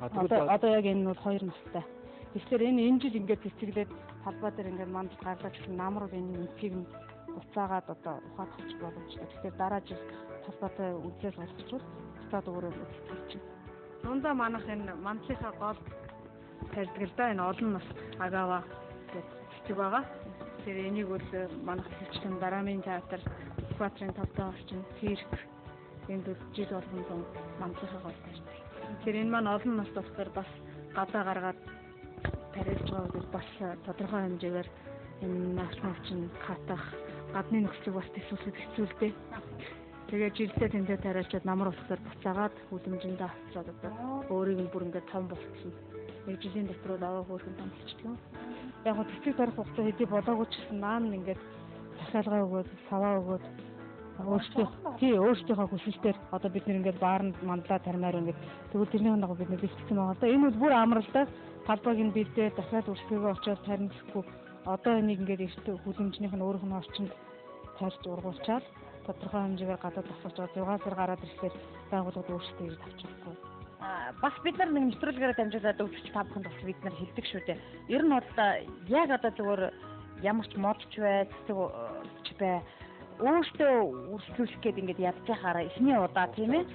Одоо яг энэ бол 2 настай. Тэгэхээр энэ жил ингээд цэцэглээд талбай дээр ингээд мандал гарлаж ирсэн намрууд энэ үнцгийг нь буцаагаад одоо ухаадах боломжтой. Тэгэхээр дараа жил талбайтай үзэл болгочихвол буцаад өөрөө үзчихчих. Дундаа манайх энэ мандлынхаа гол тарьдаг л да энэ олон нас агава гэж цэцэг байгаа. Тэгэхээр энийг бол манайх хөвчлэн дараамын театр, театрын тавтаа орчин, цирк энд бол жил болгон мандлынхаа гол тарьдаг. Тэгэхээр энэ маань олон нас болохоор бас гадаа гаргаад тариалж байгаа бол бас тодорхой хэмжээгээр энэ наашнл чинь хатах гадны нөхцөлийг бас төсөөлөхөд хэцүү л дээ. Тэгээд жилдээ тэндээ тариалчаад намар болохоор буцаагаад хүлэмжиндээ авчраад одоо өөрийг нь бүр ингээд том болчихсон. Яг жилийн дотор аваа хөөрхөн том болчихсон. Яг гоо цэцэг тарих хугацаа хэдий болоогүй ч гэсэн наан ингээд захиалгаа өгөөд, саваа өгөөд өөрсдийнхөө хүсэлтээр одоо бид нэг ингээд баарнд мандлаа тармаар ингээд тэгвэл тэрний дагуу бид бэлтгэсэн байгаа л да. Энэ бол бүр амралтай талбайг нь бэлдээ дахиад үргэлжлэгээ очоод тарнихгүй одоо энийг ингээд эрт хүлэмжнийх нь өөрийнх нь орчинд тарьж ургуулчаад тодорхой хэмжээгээр гадаад авах 6 сар гараад ирэхээр байгууллагууд өөрсдөө ирж авчихсан. Бас бид нар нэг нэвтрүүлгээр дамжуулаад өвчч та бүхэнд бас бид нар хэлдэг шүү дээ. Ер нь бол яг одоо зөвөр ямар ч модч бай, цэцэг бай өөртөө үргэлжлүүлэх гээд ингээд ядж байхаараа эхний удаа тийм ээ.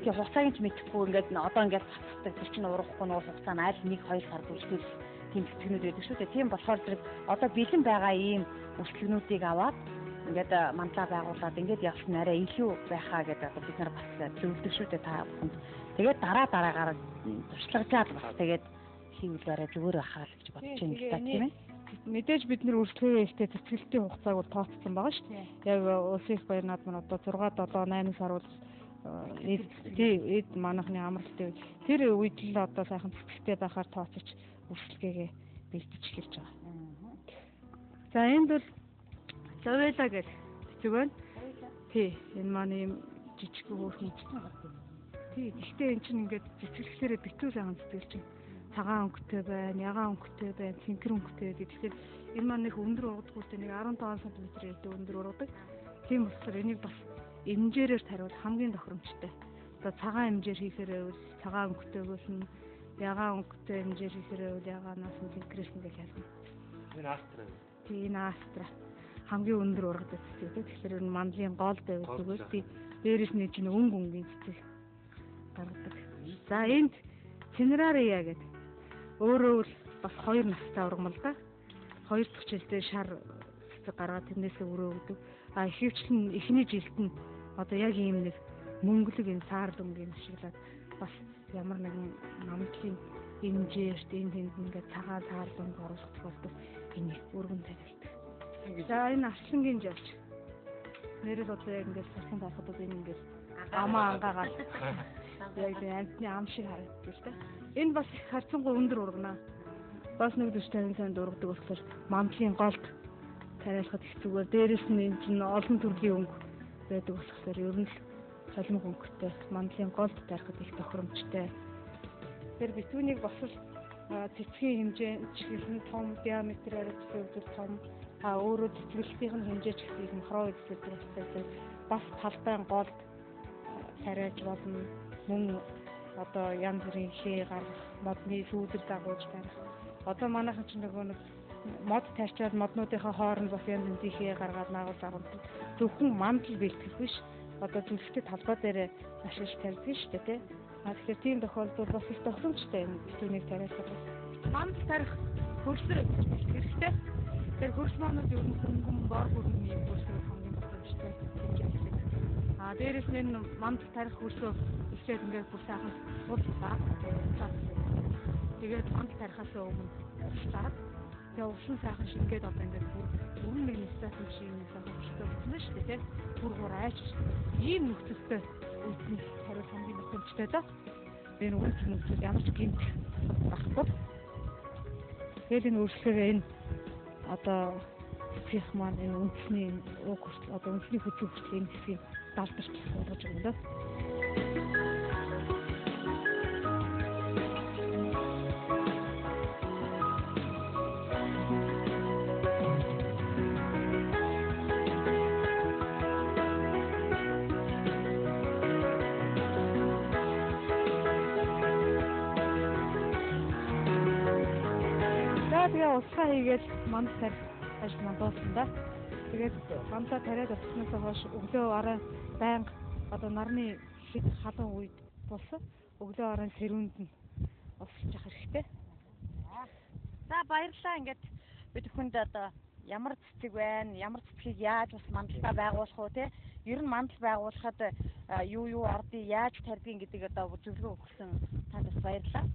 Тэгээ хугацааг нь ч мэдэхгүй ингээд одоо ингээд цацдаг тэр чинь урахгүй нэг хугацаа нь аль 1-2 сар үргэлжлүүлэх тийм цэцгнүүд байдаг шүү дээ. Тийм болохоор зэрэг одоо бэлэн байгаа ийм үргэлжлэгнүүдийг аваад ингээд мандлаа байгуулад ингээд явсан арай илүү байхаа гэдэг одоо бид нар бас зөвлөдөг шүү дээ та бүхэнд. Тэгээд дараагаараа туршлагажаад бас тэгээд хийвэл арай зүгээр байхаа л гэж бодож байна л та тийм ээ. Мэдээж бид нэр үргэлжлэгээ ихтэй цэцгэлтийн хугацааг бол тооцсон байгаа шүү дээ. Яг Улсын баярнаад маань одоо 6-7-8 сар бол эд манайхны амралтын тэр үед л одоо сайхан цэцгэлтэй байхаар тооцож үргэлжлэгээгээ бэлдэж эхэлж байгаа. За энд бол Ловела гэж цэцэг байна. Тий, энэ маань ийм жижиг хөөрхөн. Тий, гэхдээ эн чинь ингээд цэцгэлэхлээрээ битүү сайхан цэцгэлж байна. Цагаан өнгөтэй байна, ягаан өнгөтэй байна, цэнхэр өнгөтэй байдаг. Тэгэхээр энэ маань нэг өндөр ургадаг үстэй нэг 15 см элдв өндөр ургадаг. Тийм болохоор энийг бас эмжээрээр тариул хамгийн тохиромжтой. Одоо цагаан эмжээр хийхээрээ бол цагаан өнгөтэйгөөс нь ягаан өнгөтэй эмжээр хийхээрээ бол ягаанаас нь цэнхрээс нь гэж ялна. Энэ астра. Тийм энэ астра хамгийн өндөр ургадаг цэцэг. Тэгэхээр энэ мандлын гол байвал зүгээр тий дээрээс нь чинь өнгийн цэцэг гаргадаг. За энд Цинерария гэдэг өөрөө бас 2 настай ургамал да. 2 дахь жилдээ шар цэцэг гаргаад тэрнээсээ өрөө өгдөг. Ихэвчлэн эхний жилд нь одоо яг ийм нэг мөнгөлөг энэ саар дүнгийн ашиглаад бас ямар нэгэн намтлын эмжээрт энэ тэнд ингээд цагаан саар дүнг оруулах тохиолдолд энийг өргөн тариалдаг. За энэ арслангийн жавч. Нэрэл одоо яг ингээд сарсан байхад одоо энэ ингээд амаа ангаагаад яг амтны ам шиг харагддаг л да. Энэ бас харцангуй өндөр ургана. Бас нэг 40 сая ургадаг болохоор мандлын голд тариалахад их зүгээр. Дээрээс нь энэ чинь олон төрлийн өнгө байдаг болохоор ер нь солимог өнгөтэй мандлын голд тарихад их тохиромжтой. Тэр битүүнийг бас л цэцгийн хэмжээ чихэлэн том диаметрээр зөвлөж том өөрөө цэцгэлтийн хэмжээ ч ихийг махроо үзүүлдэг болохоор бас талбайн голд тариалж болно. Мөн одоо янз бүрийн хээ гаргах, модны сүүдэр дагуулж барих. Одоо манайхан ч нөгөө нэг мод тарьчаад моднуудынхаа хооронд бас янз бүрийн хээ гаргаад наагуул агуулдаг. Зөвхөн мандал бэлтгэх биш. Одоо зүлхтэй талбай дээр ашиглаж тарьдаг шүү дээ, тийм. Тэгэхээр тийм тохиолдолд бас их тохиромжтой энэ битүүнийг тариалах. Мандал тарих хөрсөр хэрэгтэй. Тэр хөрс манууд ер нь хөнгөн бор хөрмөн юм хөрсөр хамгийн боломжтой хэмжээ. Дээрээс нь энэ мандал тарих хөрсөө ихлээд ингээд бүр сайхан суулгаа. Тэгээд мандал тарихаас өмнө уучлаад тэгээ усан сайхан шингээд одоо ингээд бүр нэг нэстсэн шиг нэг сайхан хөштэй болно шүү дээ, тийм. Бүр гурайч ийм нөхцөлтэй үйлдэл хариу хамгийн боломжтой доо. Энэ үйлдэл нөхцөл ямар ч гэмт байхгүй. Тэгээд энэ өөрчлөлөө энэ одоо цэцгийнх маань энэ үндэсний уг хүртэл одоо үндэсний хүчиг хүртэл энэ хэсгийг даалдарч болгож байгаа юм да. одоо усаа хийгээд манд тарих ажил мандуулсан да. Тэгээд мандаа тариад авснаас хойш өглөө орой байнга одоо нарны хэд халуун үед болсон. Өглөө орой сэрүүнд нь усалж явах хэрэгтэй. За баярлалаа. Ингээд бид бүхэнд одоо ямар цэцэг байна, ямар цэцгийг яаж бас мандалтаа байгуулах уу те? Ер нь мандал байгуулахад юу ордыг яаж тарьдгийг гэдэг одоо зөвлөгөө өгсөн танд бас баярлалаа.